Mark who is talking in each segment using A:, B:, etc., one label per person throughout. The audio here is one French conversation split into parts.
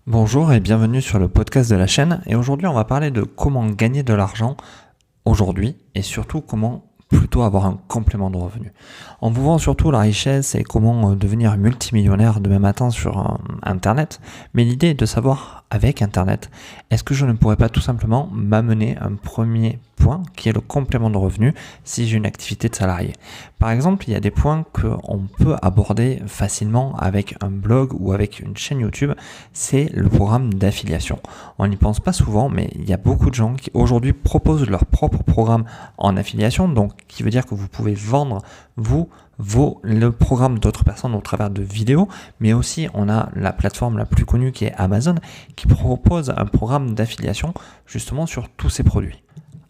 A: Bonjour et bienvenue sur le podcast de la chaîne. Et aujourd'hui, on va parler de comment gagner de l'argent aujourd'hui et surtout comment plutôt avoir un complément de revenu. On vous vend surtout la richesse et comment devenir multimillionnaire demain matin sur Internet. Mais l'idée est de savoir avec Internet, est-ce que je ne pourrais pas tout simplement m'amener un premier point qui est le complément de revenu si j'ai une activité de salarié. Par exemple, il y a des points qu'on peut aborder facilement avec un blog ou avec une chaîne YouTube, c'est le programme d'affiliation. On n'y pense pas souvent, mais il y a beaucoup de gens qui aujourd'hui proposent leur propre programme en affiliation, donc qui veut dire que vous pouvez vendre le programme d'autres personnes au travers de vidéos, mais aussi on a la plateforme la plus connue qui est Amazon qui propose un programme d'affiliation justement sur tous ces produits.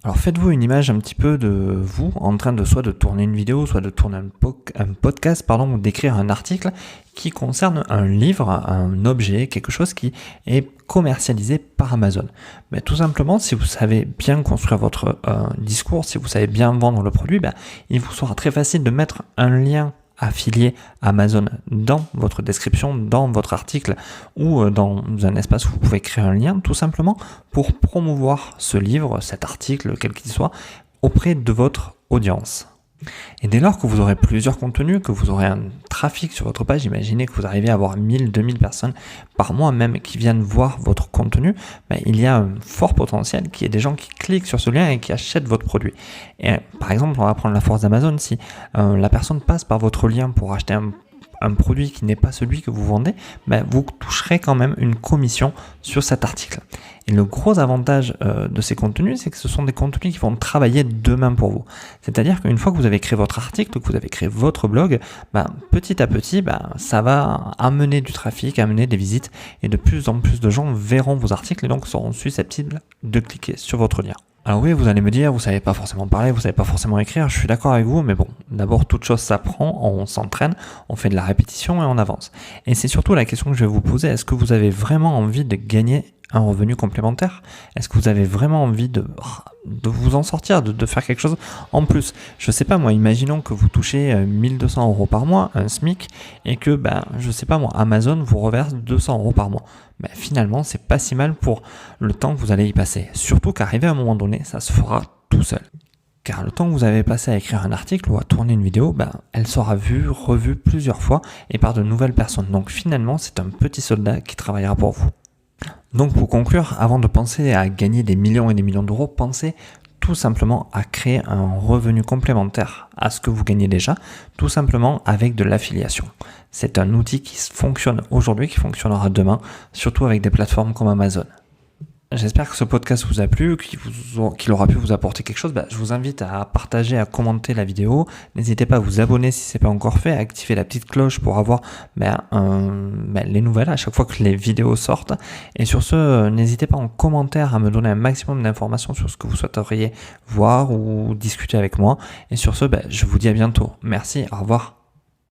A: Alors faites-vous une image un petit peu de vous en train de soit de tourner une vidéo, soit de tourner un podcast, ou d'écrire un article qui concerne un livre, un objet, quelque chose qui est commercialisé par Amazon. Mais tout simplement, si vous savez bien construire votre discours, si vous savez bien vendre le produit, il vous sera très facile de mettre un lien affilié Amazon dans votre description, dans votre article ou dans un espace où vous pouvez créer un lien tout simplement pour promouvoir ce livre, cet article, quel qu'il soit, auprès de votre audience. Et dès lors que vous aurez plusieurs contenus, que vous aurez un trafic sur votre page, imaginez que vous arrivez à avoir 1000, 2000 personnes par mois même qui viennent voir votre contenu, il y a un fort potentiel qui est des gens qui cliquent sur ce lien et qui achètent votre produit. Et par exemple, on va prendre la force d'Amazon, si la personne passe par votre lien pour acheter un produit qui n'est pas celui que vous vendez, vous toucherez quand même une commission sur cet article. Et le gros avantage de ces contenus, c'est que ce sont des contenus qui vont travailler demain pour vous. C'est-à-dire qu'une fois que vous avez créé votre article, que vous avez créé votre blog, petit à petit, ça va amener du trafic, amener des visites, et de plus en plus de gens verront vos articles et donc seront susceptibles de cliquer sur votre lien. Alors oui, vous allez me dire, vous savez pas forcément parler, vous savez pas forcément écrire, je suis d'accord avec vous, mais bon, d'abord toute chose s'apprend, on s'entraîne, on fait de la répétition et on avance. Et c'est surtout la question que je vais vous poser, est-ce que vous avez vraiment envie de gagner un revenu complémentaire? Est-ce que vous avez vraiment envie de vous en sortir, de faire quelque chose en plus? Je sais pas moi, imaginons que vous touchez 1200 € par mois, un SMIC, et que, je sais pas moi, Amazon vous reverse 200 € par mois. Finalement, c'est pas si mal pour le temps que vous allez y passer. Surtout qu'arrivé à un moment donné, ça se fera tout seul. Car le temps que vous avez passé à écrire un article ou à tourner une vidéo, elle sera vue, revue plusieurs fois et par de nouvelles personnes. Donc finalement, c'est un petit soldat qui travaillera pour vous. Donc pour conclure, avant de penser à gagner des millions et des millions d'euros, pensez tout simplement à créer un revenu complémentaire à ce que vous gagnez déjà, tout simplement avec de l'affiliation. C'est un outil qui fonctionne aujourd'hui, qui fonctionnera demain, surtout avec des plateformes comme Amazon. J'espère que ce podcast vous a plu, qu'il aura pu vous apporter quelque chose. Je vous invite à partager, à commenter la vidéo. N'hésitez pas à vous abonner si ce n'est pas encore fait, à activer la petite cloche pour avoir les nouvelles à chaque fois que les vidéos sortent. Et sur ce, n'hésitez pas en commentaire à me donner un maximum d'informations sur ce que vous souhaiteriez voir ou discuter avec moi. Et sur ce, je vous dis à bientôt. Merci, au revoir.